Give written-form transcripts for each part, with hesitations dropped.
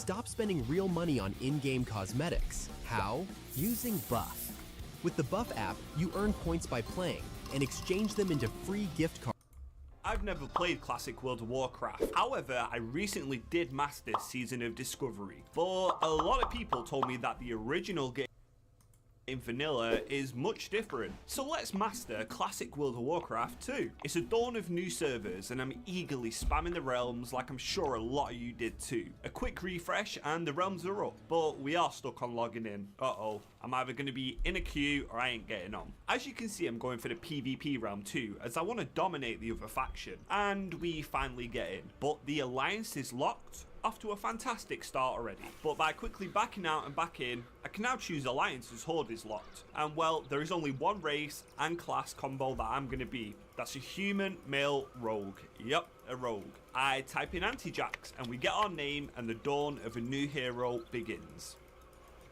Stop spending real money on in-game cosmetics. How? Using Buff. With the Buff app, you earn points by playing and exchange them into free gift cards. I've never played Classic World of Warcraft, however I recently did master Season of Discovery, but a lot of people told me that the original game in vanilla is much different. So let's master Classic World of Warcraft 2. It's a dawn of new servers and I'm eagerly spamming the realms like I'm sure a lot of you did too. A quick refresh and the realms are up, but we are stuck on logging in. Uh-oh, I'm either going to be in a queue or I ain't getting on. As you can see, I'm going for the PvP realm too, as I want to dominate the other faction. And we finally get in, but the alliance is locked. Off to a fantastic start already, but by quickly backing out and back in, I can now choose Alliance as Horde is locked. And well, there is only one race and class combo that I'm going to be. That's a human male rogue. Yep, a rogue. I type in Anti-Jax and we get our name and the dawn of a new hero begins.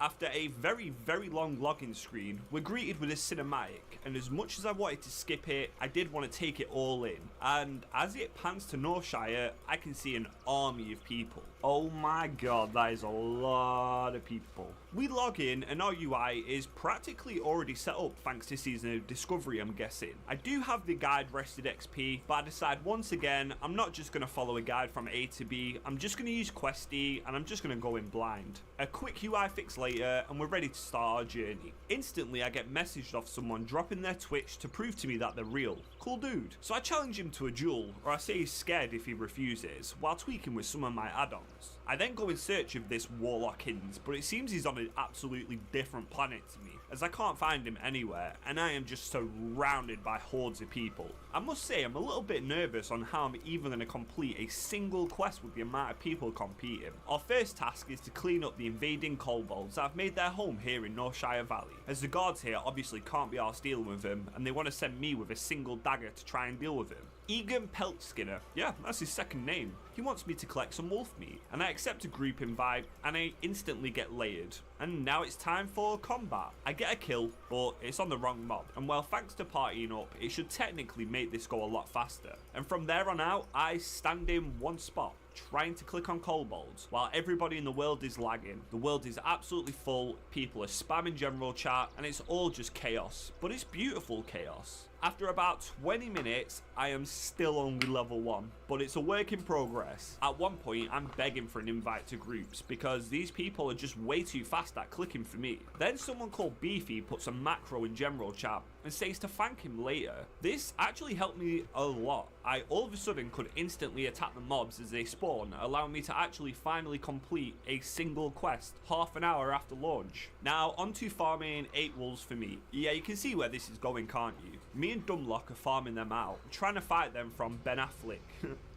After a very long login screen, we're greeted with a cinematic, and as much as I wanted to skip it, I did want to take it all in. And as it pans to Northshire, I can see an army of people. Oh my god, that is a lot of people. We log in and our UI is practically already set up thanks to Season of Discovery, I'm guessing. I do have the guide rested XP, but I decide once again, I'm not just going to follow a guide from A to B, I'm just going to use Questy and I'm just going to go in blind. A quick UI fix later and we're ready to start our journey. Instantly I get messaged off someone dropping their Twitch to prove to me that they're real. Cool dude. So I challenge him to a duel, or I say he's scared if he refuses, while tweaking with some of my add-ons. I then go in search of this Warlock Hins, but it seems he's on an absolutely different planet to me, as I can't find him anywhere, and I am just surrounded by hordes of people. I must say I'm a little bit nervous on how I'm even going to complete a single quest with the amount of people competing. Our first task is to clean up the invading kobolds that have made their home here in Northshire Valley, as the guards here obviously can't be arsed dealing with them, and they want to send me with a single dagger to try and deal with him. Egan Peltskinner, yeah, that's his second name. He wants me to collect some wolf meat, and I accept a group invite, and I instantly get layered. And now it's time for combat. I get a kill, but it's on the wrong mob, and well, thanks to partying up, it should technically make this go a lot faster. And from there on out, I stand in one spot, trying to click on kobolds, while everybody in the world is lagging. The world is absolutely full, people are spamming general chat, and it's all just chaos, but it's beautiful chaos. After about 20 minutes, I am still only level 1, but it's a work in progress. At one point, I'm begging for an invite to groups, because these people are just way too fast at clicking for me. Then someone called Beefy puts a macro in general chat, and says to thank him later. This actually helped me a lot. I all of a sudden could instantly attack the mobs as they spawn, allowing me to actually finally complete a single quest half an hour after launch. Now onto farming 8 wolves for me. Yeah, you can see where this is going, can't you? Me and Dumlock are farming them out, trying to fight them from Ben Affleck.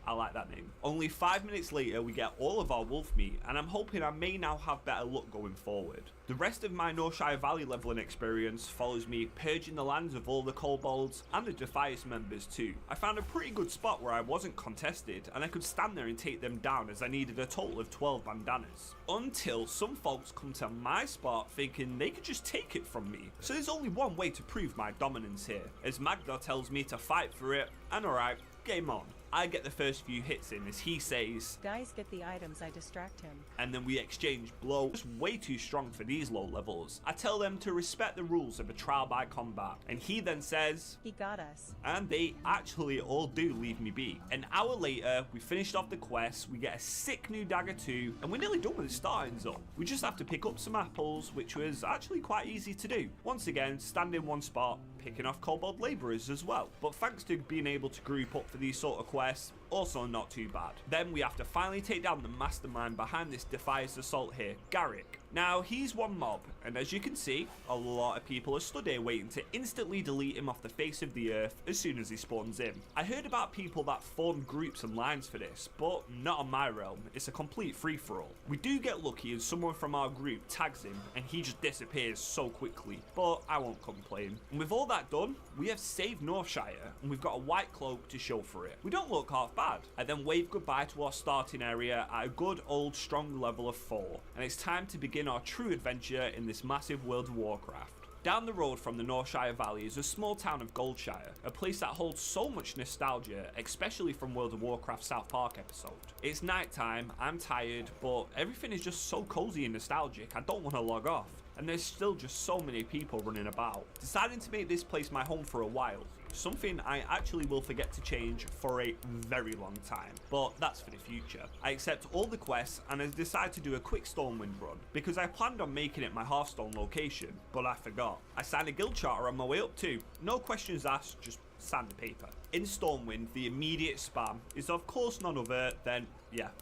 I like that name. Only 5 minutes later we get all of our wolf meat, and I'm hoping I may now have better luck going forward. The rest of my Northshire Valley leveling experience follows me purging the lands of all the kobolds and the Defias members too. I found a pretty good spot where I wasn't contested and I could stand there and take them down, as I needed a total of 12 bandanas. Until some folks come to my spot thinking they could just take it from me. So there's only one way to prove my dominance here, as Magda tells me to fight for it, and alright, game on. I get the first few hits in as he says, "Guys, get the items, I distract him." And then we exchange blows. Way too strong for these low levels. I tell them to respect the rules of a trial by combat, and he then says, "He got us." And they actually all do leave me be. An hour later, we finished off the quest, we get a sick new dagger too, and we're nearly done with the starting zone. We just have to pick up some apples, which was actually quite easy to do. Once again, stand in one spot, picking off kobold labourers as well. But thanks to being able to group up for these sort of quests, also not too bad. Then we have to finally take down the mastermind behind this Defias assault here, Garrick. Now he's one mob, and as you can see, a lot of people are stood here waiting to instantly delete him off the face of the earth as soon as he spawns in. I heard about people that formed groups and lines for this, but not on my realm. It's a complete free-for-all. We do get lucky as someone from our group tags him and he just disappears so quickly, but I won't complain. And with all that done, we have saved Northshire and we've got a white cloak to show for it. We don't look half bad. I then wave goodbye to our starting area at a good old strong level of 4, and it's time to begin our true adventure in this massive World of Warcraft. Down the road from the Northshire Valley is a small town of Goldshire, a place that holds so much nostalgia, especially from World of Warcraft South Park episode. It's night time, I'm tired, but everything is just so cozy and nostalgic, I don't want to log off. And there's still just so many people running about. Deciding to make this place my home for a while, something I actually will forget to change for a very long time, but that's for the future. I accept all the quests and I decide to do a quick Stormwind run, because I planned on making it my Hearthstone location, but I forgot. I signed a guild charter on my way up too, no questions asked, just sign the paper. In Stormwind, the immediate spam is of course none other than,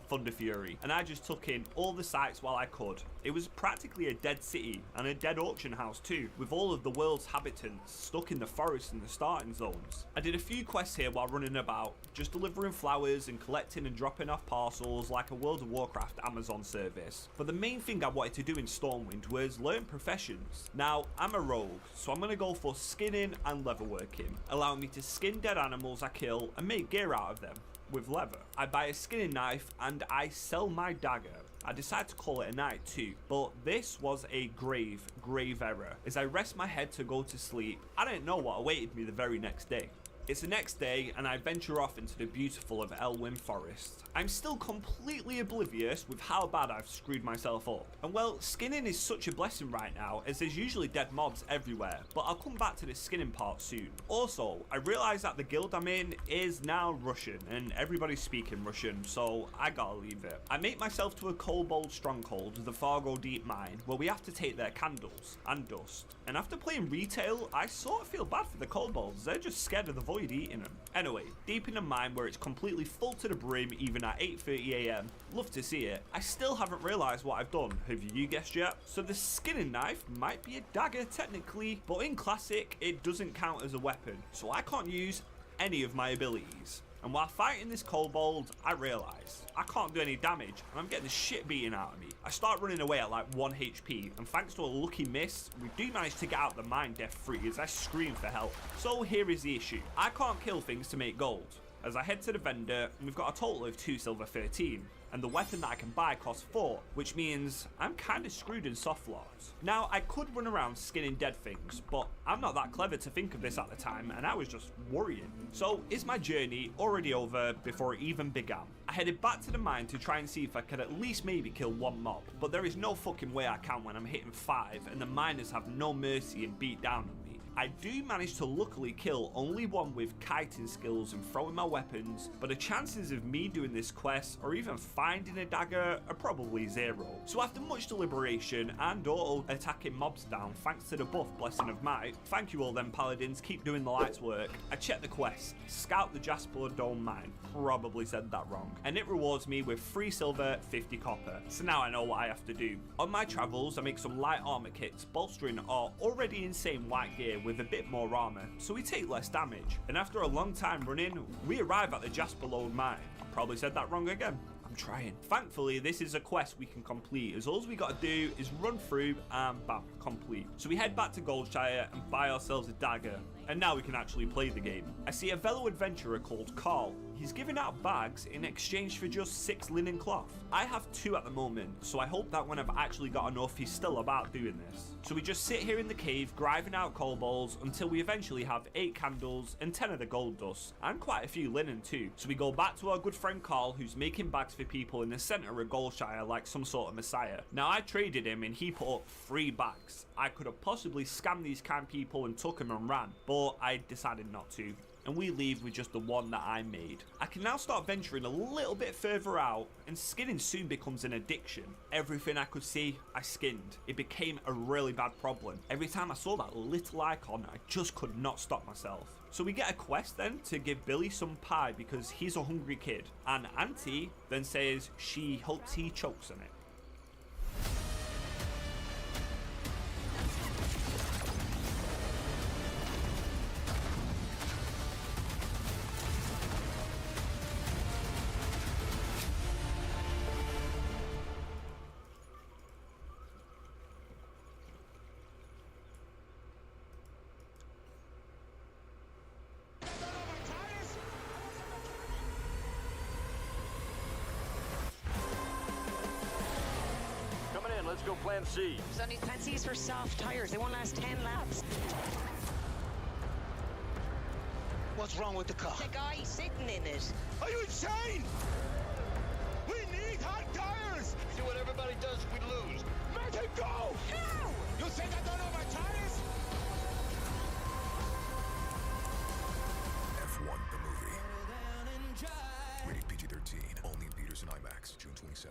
Thunder Fury, and I just took in all the sites while I could. It was practically a dead city, and a dead auction house too, with all of the world's habitants stuck in the forest and the starting zones. I did a few quests here while running about, just delivering flowers and collecting and dropping off parcels like a World of Warcraft Amazon service. But the main thing I wanted to do in Stormwind was learn professions. Now, I'm a rogue, so I'm going to go for skinning and leatherworking, allowing me to skin dead animals I kill and make gear out of them with leather. I buy a skinning knife and I sell my dagger. I decide to call it a night too, but this was a grave error. As I rest my head to go to sleep, I didn't know what awaited me the very next day. It's the next day and I venture off into the beautiful of Elwyn Forest. I'm still completely oblivious with how bad I've screwed myself up. And well, skinning is such a blessing right now as there's usually dead mobs everywhere, but I'll come back to the skinning part soon. Also, I realise that the guild I'm in is now Russian and everybody's speaking Russian, so I gotta leave it. I make myself to a kobold stronghold, the Fargo Deep Mine, where we have to take their candles and dust. And after playing retail, I sort of feel bad for the kobolds, they're just scared of the void eating them. Anyway, deep in a mine where it's completely full to the brim even at 8:30 AM, love to see it. I still haven't realised what I've done, have you guessed yet? So the skinning knife might be a dagger technically, but in Classic it doesn't count as a weapon, so I can't use any of my abilities. And while fighting this kobold, I realise I can't do any damage and I'm getting the shit beaten out of me. I start running away at like 1 HP and thanks to a lucky miss, we do manage to get out the mine death free as I scream for help. So here is the issue. I can't kill things to make gold. As I head to the vendor, we've got a total of 2 silver 13. And the weapon that I can buy costs 4, which means I'm kind of screwed in soft lots. Now, I could run around skinning dead things, but I'm not that clever to think of this at the time, and I was just worrying. So, is my journey already over before it even began? I headed back to the mine to try and see if I could at least maybe kill 1 mob, but there is no fucking way I can when I'm hitting 5, and the miners have no mercy and beat down on me. I do manage to luckily kill only one with kiting skills and throwing my weapons, but the chances of me doing this quest or even finding a dagger are probably 0. So after much deliberation and auto attacking mobs down thanks to the buff Blessing of Might, thank you all them paladins, keep doing the lights work, I check the quest, scout the Jasper Dome mine, probably said that wrong, and it rewards me with 3 silver, 50 copper, so now I know what I have to do. On my travels I make some light armor kits bolstering our already insane white gear with a bit more armor, so we take less damage. And after a long time running, we arrive at the Jasper Lode mine. Probably said that wrong again. I'm trying. Thankfully, this is a quest we can complete, as all we gotta do is run through and bam, complete. So we head back to Goldshire and buy ourselves a dagger, and now we can actually play the game. I see a fellow adventurer called Carl. He's giving out bags in exchange for just 6 linen cloth. I have 2 at the moment, so I hope that when I've actually got enough, he's still about doing this. So we just sit here in the cave, grinding out kobolds until we eventually have 8 candles and 10 of the gold dust, and quite a few linen too. So we go back to our good friend Carl, who's making bags for people in the centre of Goldshire like some sort of messiah. Now I traded him and he put up 3 bags. I could have possibly scammed these kind people and took him and ran, but I decided not to. And we leave with just the 1 that I made. I can now start venturing a little bit further out, and skinning soon becomes an addiction. Everything I could see, I skinned. It became a really bad problem. Every time I saw that little icon, I just could not stop myself. So we get a quest then to give Billy some pie because he's a hungry kid. And Auntie then says she hopes he chokes on it. let's go plan C. Sonny, plan C's for soft tires. They won't last 10 laps. What's wrong with the car? The guy sitting in it. Are you insane? We need hot tires! See what everybody does, we lose. Let him go! No! You think I don't know my tires? F1 the movie. Rated PG-13. Only in theaters and IMAX. June 27th.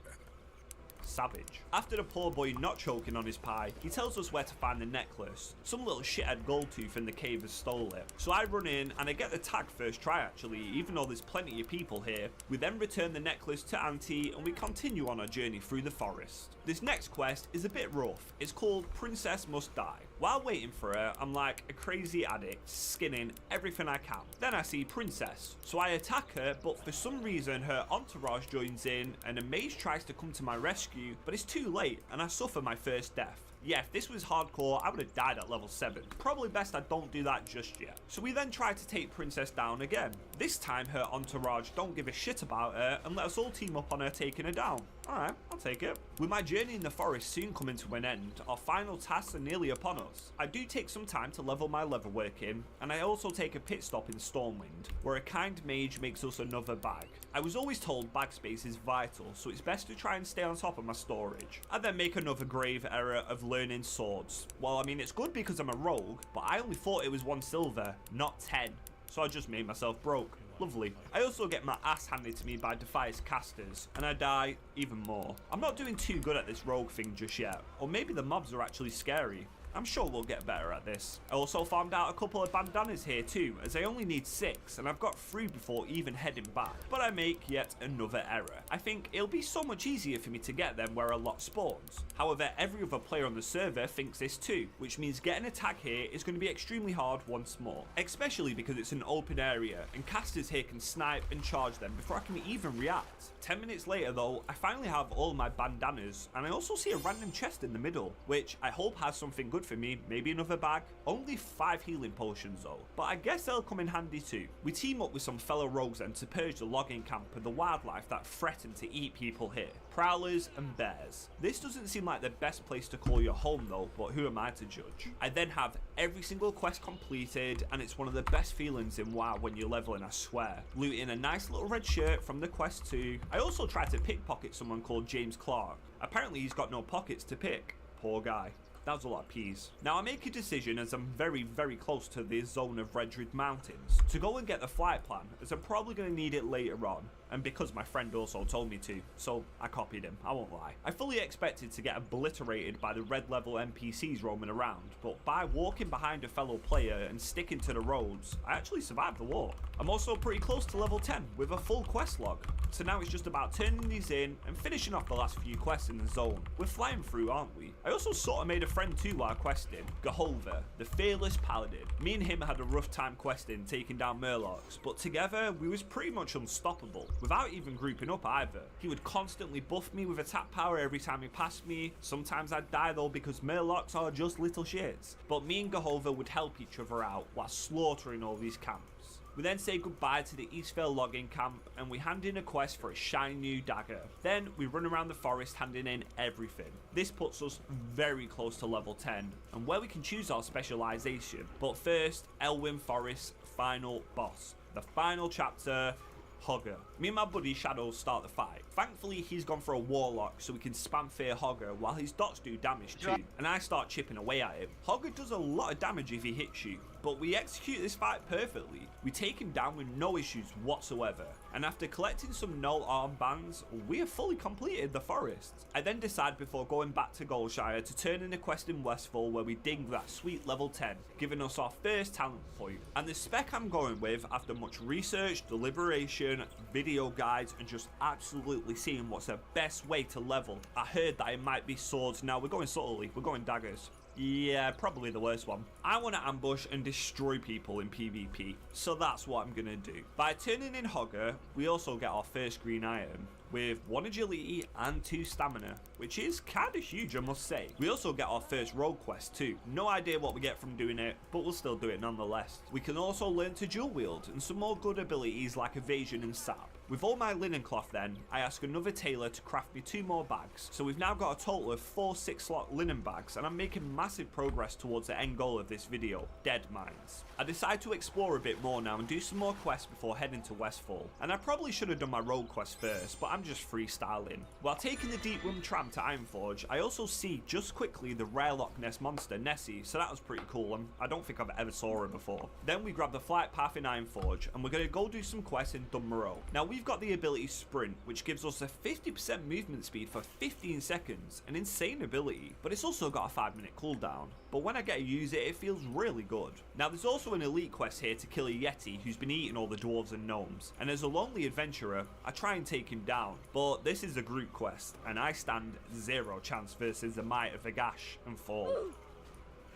Savage. After the poor boy not choking on his pie, he tells us where to find the necklace. Some little shithead Goldtooth in the cave has stole it. So I run in and I get the tag first try actually, even though there's plenty of people here. We then return the necklace to Auntie and we continue on our journey through the forest. This next quest is a bit rough. It's called Princess Must Die. While waiting for her, I'm like a crazy addict, skinning everything I can. Then I see Princess, so I attack her, but for some reason her entourage joins in and a mage tries to come to my rescue, but it's too late and I suffer my first death. Yeah, if this was hardcore, I would have died at level 7. Probably best I don't do that just yet. So we then try to take Princess down again. This time her entourage don't give a shit about her and let us all team up on her taking her down. Alright, I'll take it. With my journey in the forest soon coming to an end, our final tasks are nearly upon us. I do take some time to level my leather work in, and I also take a pit stop in Stormwind, where a kind mage makes us another bag. I was always told bag space is vital, so it's best to try and stay on top of my storage. I then make another grave error of learning swords. Well, I mean, it's good because I'm a rogue, but I only thought it was 1 silver, not 10. So I just made myself broke. Lovely. I also get my ass handed to me by Defias casters, and I die even more. I'm not doing too good at this rogue thing just yet, or maybe the mobs are actually scary. I'm sure we'll get better at this. I also found out a couple of bandanas here too, as I only need 6 and I've got 3 before even heading back. But I make yet another error. I think it'll be so much easier for me to get them where a lot spawns. However, every other player on the server thinks this too, which means getting a tag here is going to be extremely hard once more. Especially because it's an open area and casters here can snipe and charge them before I can even react. 10 minutes later though, I finally have all my bandanas and I also see a random chest in the middle, which I hope has something good for me, maybe another bag. Only 5 healing potions though, but I guess they'll come in handy too. We team up with some fellow rogues then to purge the logging camp and the wildlife that threaten to eat people here. Prowlers and bears. This doesn't seem like the best place to call your home though, but who am I to judge? I then have every single quest completed and it's one of the best feelings in WoW when you're leveling, I swear. Looting a nice little red shirt from the quest too. I also tried to pickpocket someone called James Clark. Apparently he's got no pockets to pick. Poor guy. That was a lot of peas. Now I make a decision as I'm very close to the zone of Redrid Mountains to go and get the flight plan, as I'm probably going to need it later on, and because my friend also told me to, so I copied him, I won't lie. I fully expected to get obliterated by the red level NPCs roaming around, but by walking behind a fellow player and sticking to the roads, I actually survived the walk. I'm also pretty close to level 10 with a full quest log, so now it's just about turning these in and finishing off the last few quests in the zone. We're flying through, aren't we? I also sort of made a friend too while questing, Gahova, the fearless paladin. Me and him had a rough time questing, taking down Murlocs, but together we was pretty much unstoppable, without even grouping up either. He would constantly buff me with attack power every time he passed me. Sometimes I'd die though because Murlocs are just little shits, but me and Gahova would help each other out while slaughtering all these camps. We then say goodbye to the Eastvale logging camp and we hand in a quest for a shiny new dagger. Then we run around the forest handing in everything. This puts us very close to level 10 and where we can choose our specialization. But first, Elwyn Forest's final boss. The final chapter, Hogger. Me and my buddy Shadow start the fight. Thankfully he's gone for a warlock so we can spam fear Hogger while his dots do damage too, and I start chipping away at him. Hogger does a lot of damage if he hits you, but we execute this fight perfectly. We take him down with no issues whatsoever, and after collecting some null armbands, we have fully completed the forest. I then decide before going back to Goldshire to turn in a quest in Westfall where we ding that sweet level 10, giving us our first talent point. And the spec I'm going with, after much research, deliberation, video guides, and just absolutely seeing what's the best way to level, I heard that it might be swords. Now we're going subtly, we're going daggers. Yeah, probably the worst one. I want to ambush and destroy people in PvP, so that's what I'm gonna do. By turning in Hogger, we also get our first green item, with 1 agility and 2 stamina, which is kinda huge I must say. We also get our first rogue quest too. No idea what we get from doing it, but we'll still do it nonetheless. We can also learn to dual wield and some more good abilities like evasion and sap. With all my linen cloth then, I ask another tailor to craft me 2 more bags, so we've now got a total of 4 6-slot linen bags, and I'm making massive progress towards the end goal of this video, dead mines. I decide to explore a bit more now and do some more quests before heading to Westfall, and I probably should have done my road quest first, but I'm just freestyling. While taking the Deep Room tram to Ironforge, I also see just quickly the rare Loch Ness monster, Nessie, so that was pretty cool, and I don't think I've ever saw her before. Then we grab the flight path in Ironforge, and we're going to go do some quests in Dunmoreau. Now we've got the ability Sprint, which gives us a 50% movement speed for 15 seconds, an insane ability, but it's also got a 5-minute cooldown. But when I get to use it, it feels really good. Now there's also an elite quest here to kill a Yeti who's been eating all the dwarves and gnomes, and as a lonely adventurer, I try and take him down, but this is a group quest, and I stand 0 chance versus the might of Agash and fall.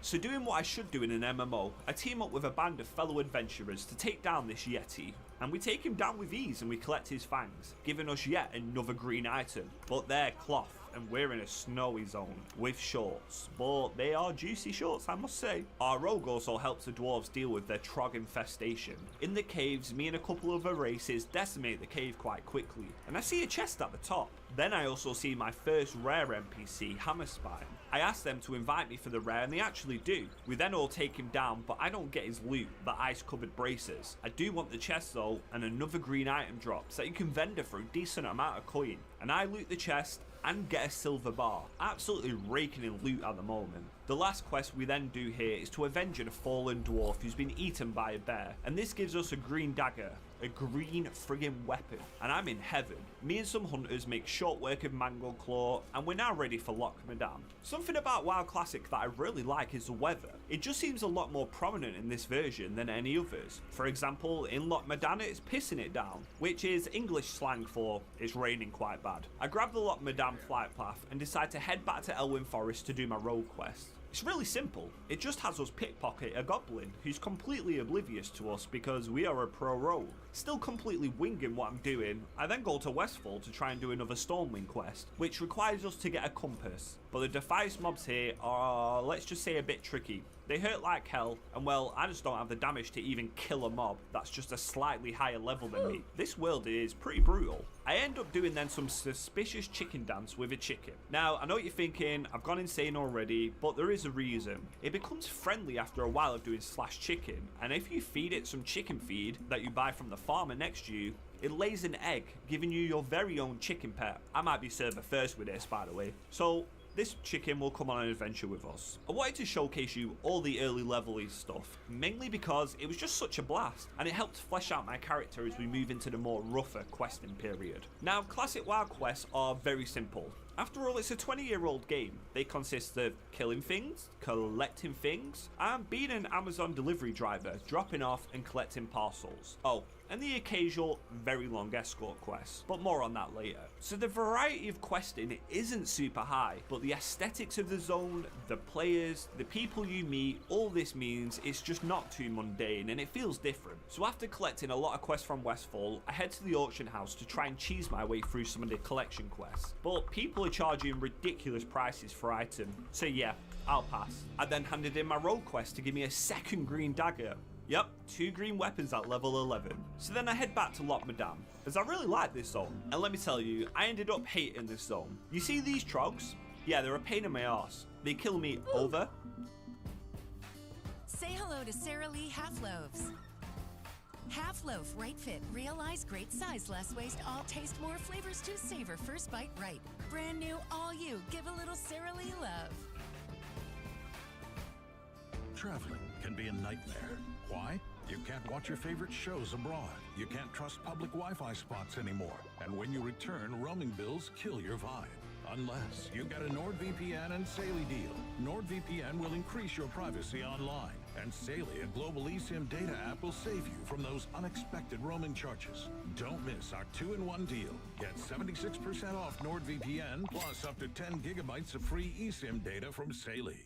So doing what I should do in an MMO, I team up with a band of fellow adventurers to take down this Yeti, and we take him down with ease and we collect his fangs, giving us yet another green item, but they're cloth, and we're in a snowy zone with shorts, but they are juicy shorts, I must say. Our rogue also helps the dwarves deal with their trog infestation. In the caves, me and a couple of other races decimate the cave quite quickly, and I see a chest at the top. Then I also see my first rare NPC, Hammerspine. I ask them to invite me for the rare, and they actually do. We then all take him down, but I don't get his loot, the ice-covered braces. I do want the chest though, and another green item drops that you can vendor for a decent amount of coin. And I loot the chest and get a silver bar. Absolutely raking in loot at the moment. The last quest we then do here is to avenge a fallen dwarf who's been eaten by a bear, and this gives us a green dagger, a green friggin' weapon, and I'm in heaven. Me and some hunters make short work of Mango Claw, and we're now ready for Loch Madame. Something about WoW Classic that I really like is the weather. It just seems a lot more prominent in this version than any others. For example, in Loch Madame it's pissing it down, which is English slang for it's raining quite bad. I grab the Loch Madame flight path and decide to head back to Elwyn Forest to do my road quest. It's really simple. It just has us pickpocket a goblin who's completely oblivious to us because we are a pro rogue. Still completely winging what I'm doing, I then go to Westfall to try and do another Stormwind quest, which requires us to get a compass. But the Defiance mobs here are, let's just say, a bit tricky. They hurt like hell, and well, I just don't have the damage to even kill a mob that's just a slightly higher level than me. This world is pretty brutal. I end up doing then some suspicious chicken dance with a chicken. Now, I know what you're thinking, I've gone insane already, but there is a reason. It becomes friendly after a while of doing slash chicken, and if you feed it some chicken feed that you buy from the farmer next to you, it lays an egg, giving you your very own chicken pet. I might be server first with this, by the way. So this chicken will come on an adventure with us. I wanted to showcase you all the early level-y stuff, mainly because it was just such a blast, and it helped flesh out my character as we move into the more rougher questing period. Now, classic WoW quests are very simple. After all, it's a 20-year-old game. They consist of killing things, collecting things, and being an Amazon delivery driver, dropping off and collecting parcels. Oh, and the occasional very long escort quest, but more on that later. So the variety of questing isn't super high, but the aesthetics of the zone, the players, the people you meet, all this means it's just not too mundane and it feels different. So after collecting a lot of quests from Westfall, I head to the auction house to try and cheese my way through some of the collection quests. But people are charging ridiculous prices for items, so yeah, I'll pass. I then handed in my rogue quest to give me a second green dagger. Yep, 2 green weapons at level 11. So then I head back to Loch Madame, as I really like this zone. And let me tell you, I ended up hating this zone. You see these trogs? Yeah, they're a pain in my arse. They kill me over. Say hello to Sara Lee Half Loaves. Half Loaf, right fit, realize great size, less waste, all taste, more flavors to savor. First bite right. Brand new, all you. Give a little Sara Lee love. Traveling can be a nightmare. Why? You can't watch your favorite shows abroad. You can't trust public Wi-Fi spots anymore. And when you return, roaming bills kill your vibe. Unless you get a NordVPN and Saley deal. NordVPN will increase your privacy online. And Saley, a global eSIM data app, will save you from those unexpected roaming charges. Don't miss our 2-in-1 deal. Get 76% off NordVPN, plus up to 10 gigabytes of free eSIM data from Saley.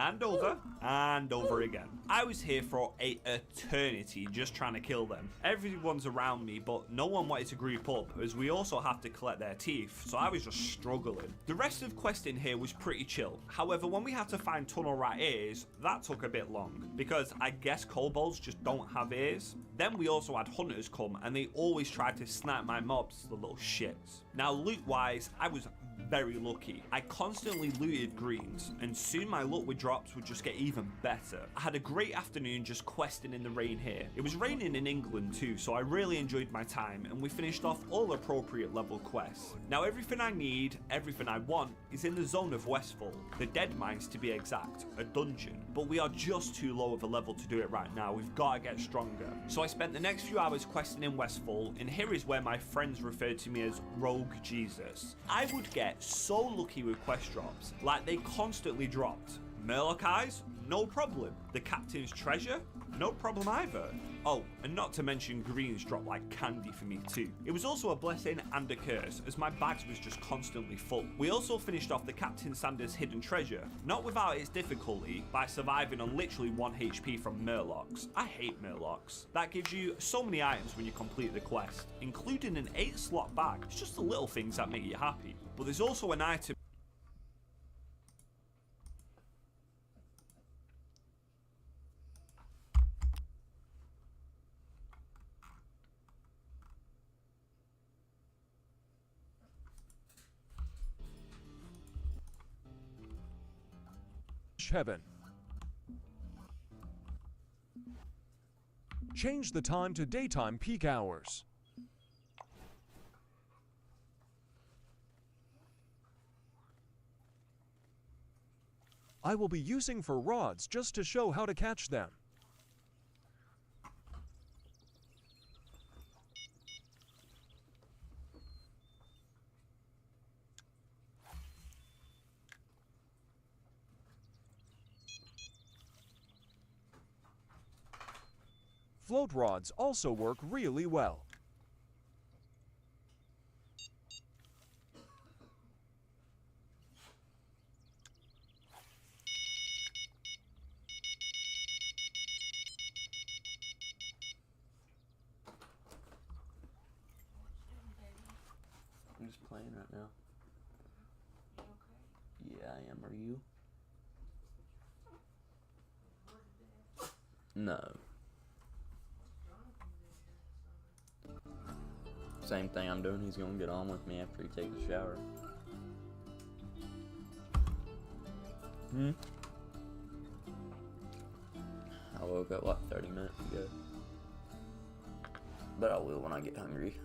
and over again. I was here for an eternity just trying to kill them. Everyone's around me, but no one wanted to group up as we also have to collect their teeth, so I was just struggling. The rest of questing here was pretty chill. However, when we had to find tunnel rat ears, that took a bit long because I guess kobolds just don't have ears. Then we also had hunters come and they always tried to snipe my mobs, the little shits. Now loot wise, I was very lucky. I constantly looted greens and soon my luck with drops would just get even better. I had a great afternoon just questing in the rain here. It was raining in England too, so I really enjoyed my time and we finished off all appropriate level quests. Now everything I need, everything I want is in the zone of Westfall, the Dead Mines to be exact, a dungeon. But we are just too low of a level to do it right now. We've got to get stronger. So I spent the next few hours questing in Westfall, and here is where my friends referred to me as Rogue Jesus. I would get so lucky with quest drops, like they constantly dropped. Murloc eyes? No problem. The captain's treasure? No problem either. Oh, and not to mention greens dropped like candy for me too. It was also a blessing and a curse, as my bags was just constantly full. We also finished off the Captain Sanders hidden treasure, not without its difficulty, by surviving on literally 1 HP from Murlocs. I hate Murlocs. That gives you so many items when you complete the quest, including an 8-slot bag. It's just the little things that make you happy. But there's also an item heaven. Change the time to daytime peak hours. I will be using for rods just to show how to catch them. Float rods also work really well. I'm just playing right now. Yeah, I am. Are you? No. Same thing I'm doing, he's gonna get on with me after he takes a shower. I woke up like 30 minutes ago. But I will when I get hungry.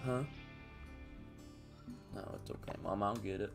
Huh? No, it's okay, Mom, I'll get it.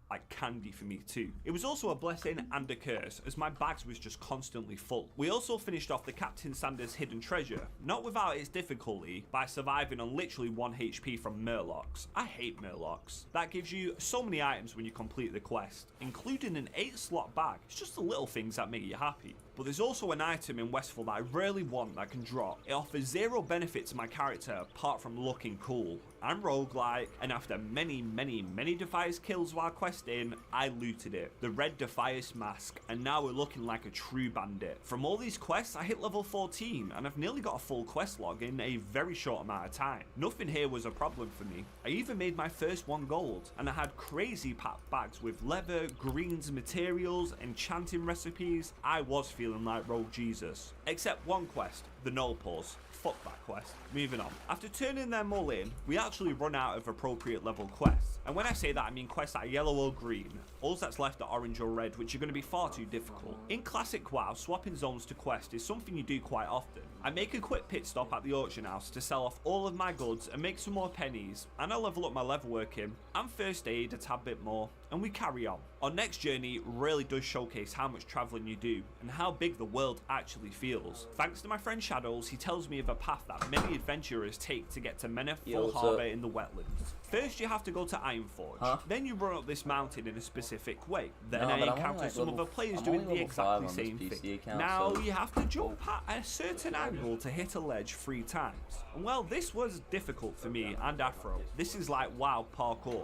like candy for me too. It was also a blessing and a curse, as my bags was just constantly full. We also finished off the Captain Sanders hidden treasure, not without its difficulty, by surviving on literally 1 HP from Murlocs. I hate Murlocs. That gives you so many items when you complete the quest, including an 8-slot bag. It's just the little things that make you happy. But there's also an item in Westfall that I really want that can drop. It offers 0 benefit to my character apart from looking cool. I'm roguelike, and after many Defias kills while questing, I looted it. The red Defias mask, and now we're looking like a true bandit. From all these quests, I hit level 14, and I've nearly got a full quest log in a very short amount of time. Nothing here was a problem for me. I even made my first 1 gold, and I had crazy packed bags with leather, greens, materials, enchanting recipes. I was feeling like Rogue Jesus. Except one quest, the Null Pause. Fuck that quest. Moving on. After turning them all in, we actually run out of appropriate level quests. And when I say that, I mean quests that are yellow or green. All that's left are orange or red, which are going to be far too difficult. In classic WoW, swapping zones to quest is something you do quite often. I make a quick pit stop at the auction house to sell off all of my goods and make some more pennies, and I level up my level working and first aid a tad bit more, and we carry on. Our next journey really does showcase how much travelling you do and how big the world actually feels. Thanks to my friend Shadows, he tells me of a path that many adventurers take to get to Meneth Full Harbour in the wetlands. First you have to go to Ironforge, then you run up this mountain in a specific way. Then I encounter some other players doing the exactly same thing. Now you have to jump at a certain angle to hit a ledge 3 times. And well, this was difficult for me and Afro. This is like WoW parkour.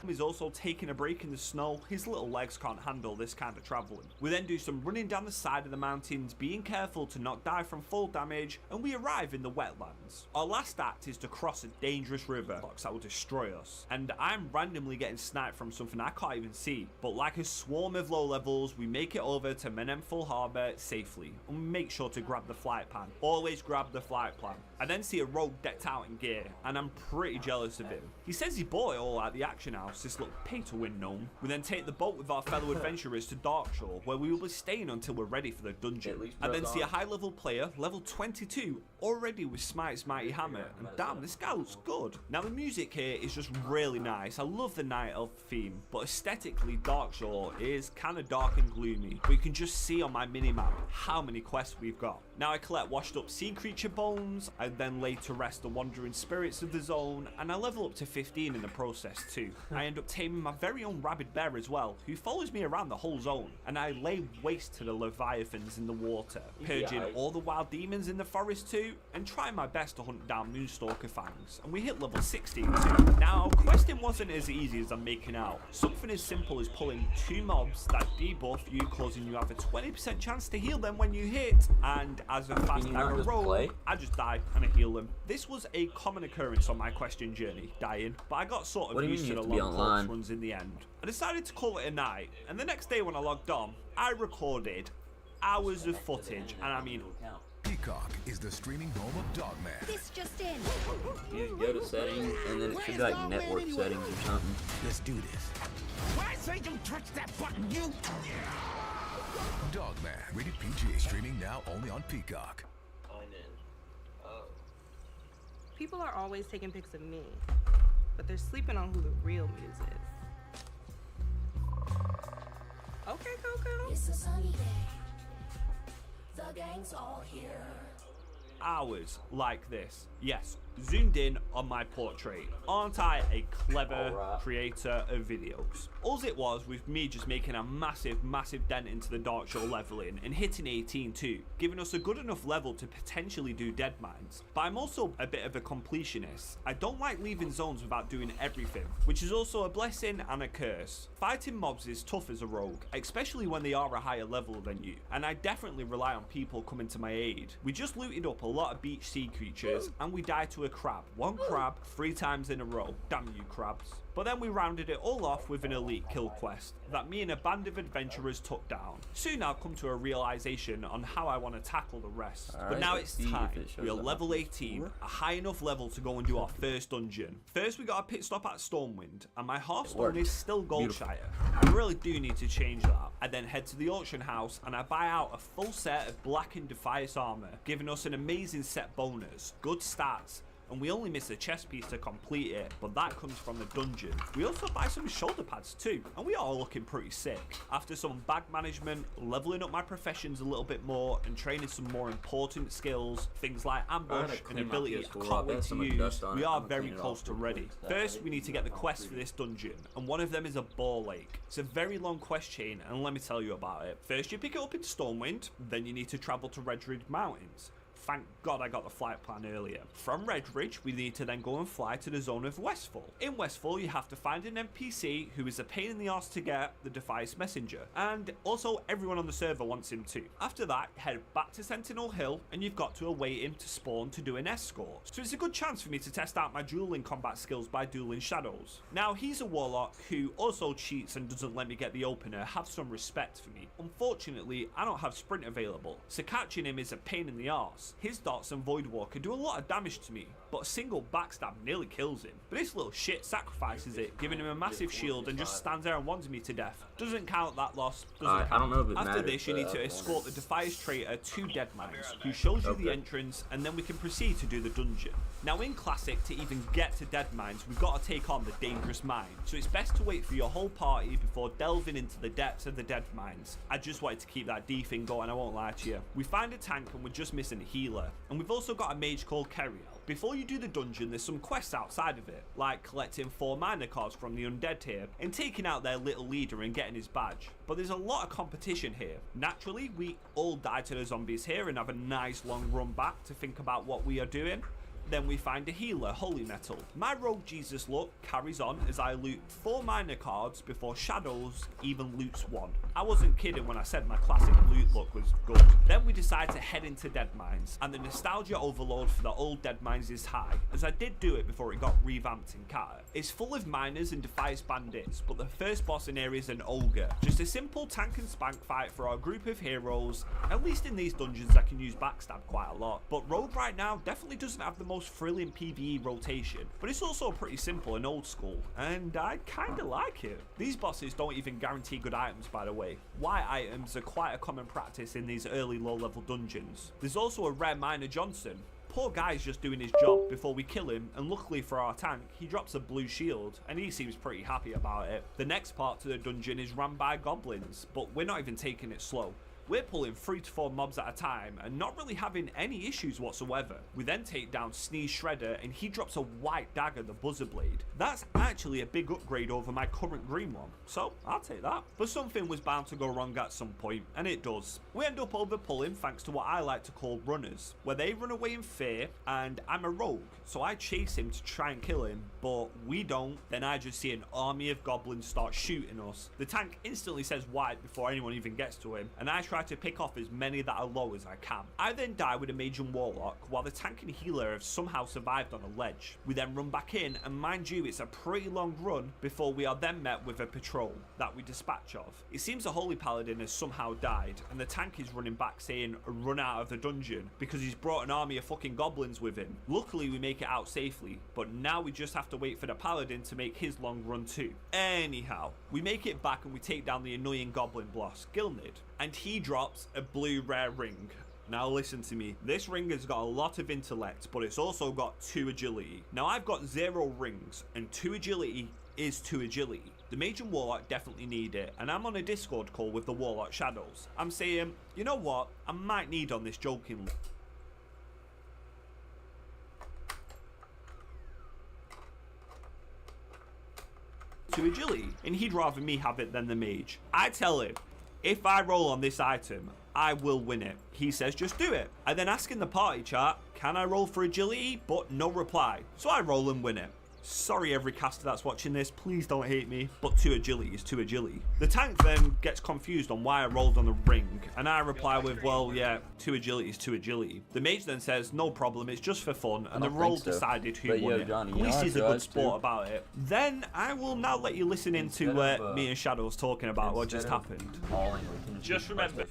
He's also taking a break in the snow. His little legs can't handle this kind of travelling. We then do some running down the side of the mountains, being careful to not die from fall damage, and we arrive in the wetlands. Our last act is to cross a dangerous river that will destroy us, and I'm randomly getting sniped from something I can't even see, but like a swarm of low levels, we make it over to Meneth Full Harbour safely, and we make sure to grab the flight plan. Always grab the flight plan. I then see a rogue decked out in gear, and I'm pretty jealous of him. He says he bought it all at the action house, this little pay-to-win gnome. We then take the boat with our fellow adventurers to Darkshore, where we will be staying until we're ready for the dungeon. I then see a high-level player, level 22, already with Smite's Mighty Hammer, and damn, this guy looks good. Now the music here is just really nice. I love the Night Elf theme, but aesthetically Darkshore is kind of dark and gloomy. But you can just see on my minimap how many quests we've got. Now I collect washed up sea creature bones, I then lay to rest the wandering spirits of the zone, and I level up to 15 in the process too. I end up taming my very own rabid bear as well, who follows me around the whole zone, and I lay waste to the leviathans in the water, purging all the wild demons in the forest too, and trying my best to hunt down Moonstalker fangs, and we hit level 16 too. Now questing wasn't as easy as I'm making out. Something as simple as pulling 2 mobs that debuff you, causing you have a 20% chance to heal them when you hit, and as a fast arrow roll, I just die and I heal them. This was a common occurrence on my question journey, dying, but I got sort of used to the long corpse runs in the end. I decided to call it a night, and the next day when I logged on, I recorded hours of footage, and I mean... Peacock is the streaming home of Dogman. This just in. You go to settings, and then it should be like network settings or something. Let's do this. Why say you touch that button, you? Dogman, rated PG, streaming now only on Peacock. People are always taking pics of me, but they're sleeping on who the real Muse is. Okay, Coco. It's a sunny day. The gang's all here. Hours like this. Yes, zoomed in on my portrait. Aren't I a clever creator of videos? All it was me just making a massive dent into the Darkshore leveling and hitting 18 too, giving us a good enough level to potentially do dead mines. But I'm also a bit of a completionist. I don't like leaving zones without doing everything, which is also a blessing and a curse. Fighting mobs is tough as a rogue, especially when they are a higher level than you, and I definitely rely on people coming to my aid. We just looted up a lot of beach sea creatures, and we died to a crab. 1 crab 3 times in a row. Damn you crabs. But then we rounded it all off with an elite kill quest that me and a band of adventurers took down. Soon I'll come to a realization on how I want to tackle the rest. But now it's time. We are level 18, a high enough level to go and do our first dungeon. First we got a pit stop at Stormwind, and my Hearthstone is still Goldshire. I really do need to change that. I then head to the auction house and I buy out a full set of blackened Defias armor, giving us an amazing set bonus, good stats, and we only miss a chest piece to complete it, but that comes from the dungeon. We also buy some shoulder pads too, and we are looking pretty sick. After some bag management, leveling up my professions a little bit more, and training some more important skills, things like ambush and ability I can't wait to use, we are very close to ready. First, we need to get the quest for this dungeon, and one of them is a Boar Lake. It's a very long quest chain, and let me tell you about it. First, you pick it up in Stormwind, then you need to travel to Redridge Mountains. Thank God I got the flight plan earlier. From Redridge, we need to then go and fly to the zone of Westfall. In Westfall, you have to find an NPC who is a pain in the arse to get, the Defias Messenger. And also, everyone on the server wants him too. After that, head back to Sentinel Hill, and you've got to await him to spawn to do an escort. So it's a good chance for me to test out my dueling combat skills by dueling Shadows. Now, he's a warlock who also cheats and doesn't let me get the opener. Have some respect for me. Unfortunately, I don't have sprint available, so catching him is a pain in the arse. His dots and Voidwalker do a lot of damage to me, but a single backstab nearly kills him. But this little shit sacrifices it, giving him a massive shield and just stands there and wands me to death. Doesn't count that loss. Doesn't count. I don't know if it After matters, this, you need to escort the Defias traitor to Deadmines, who shows you the entrance, and then we can proceed to do the dungeon. Now in Classic, to even get to Deadmines, we've got to take on the Dangerous Mine, so it's best to wait for your whole party before delving into the depths of the Deadmines. I just wanted to keep that D thing going, I won't lie to you. We find a tank and we're just missing a healer, and we've also got a mage called Keriel. Before you do the dungeon, there's some quests outside of it, like collecting 4 minor cards from the undead here, and taking out their little leader and getting his badge. But there's a lot of competition here. Naturally, we all die to the zombies here and have a nice long run back to think about what we are doing. Then we find a healer, Holy Metal. My Rogue Jesus look carries on as I loot 4 minor cards before Shadows even loots 1. I wasn't kidding when I said my classic loot look was good. Then we decide to head into Deadmines, and the nostalgia overload for the old Deadmines is high, as I did do it before it got revamped in Kata. It's full of miners and Defias bandits, but the first boss in here is an ogre. Just a simple tank and spank fight for our group of heroes. At least in these dungeons I can use backstab quite a lot, but Rogue right now definitely doesn't have the most thrilling PvE rotation, but it's also pretty simple and old school, and I kinda like it. These bosses don't even guarantee good items, by the way. White items are quite a common practice in these early low level dungeons. There's also a rare miner Johnson. Poor guy's just doing his job before we kill him, and luckily for our tank, he drops a blue shield, and he seems pretty happy about it. The next part to the dungeon is ran by goblins, but we're not even taking it slow. We're pulling 3 to 4 mobs at a time and not really having any issues whatsoever. We then take down Sneeze Shredder and he drops a white dagger, the Buzzer Blade. That's actually a big upgrade over my current green one, so I'll take that. But something was bound to go wrong at some point, and it does. We end up overpulling thanks to what I like to call runners, where they run away in fear, and I'm a rogue, so I chase him to try and kill him, but we don't. Then I just see an army of goblins start shooting us. The tank instantly says white before anyone even gets to him, and I try to pick off as many that are low as I can. I then die with a mage and warlock, while the tank and healer have somehow survived on a ledge. We then run back in, and mind you, it's a pretty long run before we are then met with a patrol that we dispatch of. It seems the Holy Paladin has somehow died, and the tank is running back saying run out of the dungeon because he's brought an army of fucking goblins with him. Luckily we make it out safely, but now we just have to wait for the Paladin to make his long run too. Anyhow, we make it back and we take down the annoying goblin boss, Gilnid, and he drops a blue rare ring. Now listen to me, this ring has got a lot of intellect, but it's also got 2 agility. Now I've got 0 rings, and 2 agility is 2 agility. The mage and warlock definitely need it, and I'm on a Discord call with the warlock Shadows. I'm saying, you know what, I might need on this jokingly. To agility, and he'd rather me have it than the mage. I tell him, if I roll on this item, I will win it. He says just do it. I then ask in the party chat, can I roll for agility? But no reply. So I roll and win it. Sorry every caster that's watching this, please don't hate me, but 2 agility is 2 agility. The tank then gets confused on why I rolled on the ring, and I reply with, well, yeah, 2 agility is 2 agility. The mage then says, no problem, it's just for fun, and the roll decided who won it. At least he's a good sport about it. Then I will now let you listen into me and Shadows talking about what just happened. Just remember.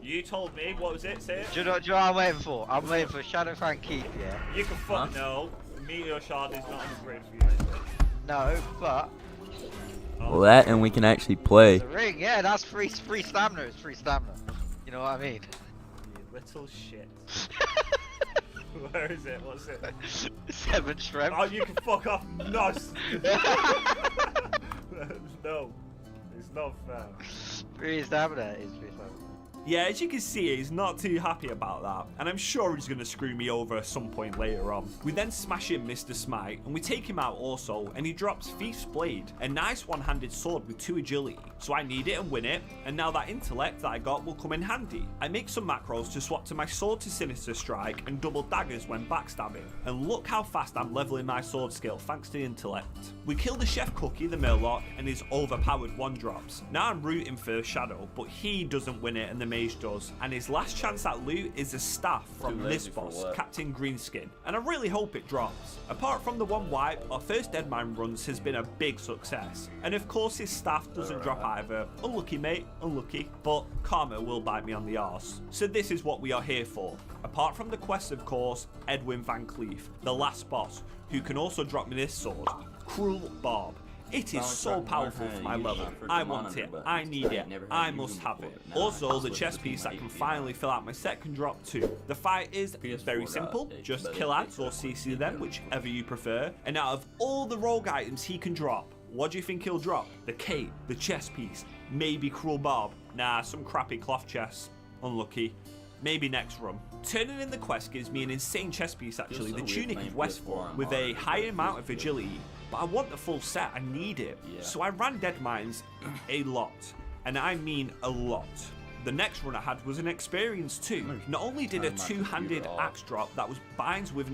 You told me, what was it? Say it. Do you know what I'm waiting for? I'm waiting for Shadowfang Keep, yeah? You can fuck no. Meteor Shard is not a upgrade for you. No, but... Well, that and we can actually play. The ring, yeah, that's free stamina, it's free stamina. You know what I mean? You little shit. Where is it? What's it? 7 strength. Oh, you can fuck off. No. No. It's not fair. Free stamina is free stamina. Yeah, as you can see, he's not too happy about that, and I'm sure he's going to screw me over at some point later on. We then smash in Mr. Smite, and we take him out also, and he drops Thief's Blade, a nice one-handed sword with 2 agility. So I need it and win it, and now that intellect that I got will come in handy. I make some macros to swap to my sword to Sinister Strike and double daggers when backstabbing, and look how fast I'm leveling my sword skill thanks to the intellect. We kill the Chef Cookie, the Murloc, and his overpowered 1-drops. Now I'm rooting for Shadow, but he doesn't win it and the Mage does, and his last chance at loot is a staff from this boss, Captain Greenskin, and I really hope it drops. Apart from the one wipe, our first Deadman runs has been a big success, and of course his staff doesn't drop either. Unlucky mate, unlucky, but karma will bite me on the arse. So this is what we are here for. Apart from the quest, of course, Edwin Van Cleef, the last boss, who can also drop me this sword, Cruel Barb. It is so powerful for my level. I want it, I need it, I must have it. Also, the chest piece that can finally fill out my set can drop too. The fight is very simple, just kill ads or CC them, whichever you prefer. And out of all the rogue items he can drop, what do you think he'll drop? The cape, the chest piece, maybe Cruel Barb. Nah, some crappy cloth chests. Unlucky. Maybe next run. Turning in the quest gives me an insane chest piece actually, the Tunic of Westfall, with a high amount of agility. But I want the full set, I need it. So I ran Deadmines a lot, and I mean a lot. The next run I had was an experience too. Not only did a 2-handed axe drop that was binds with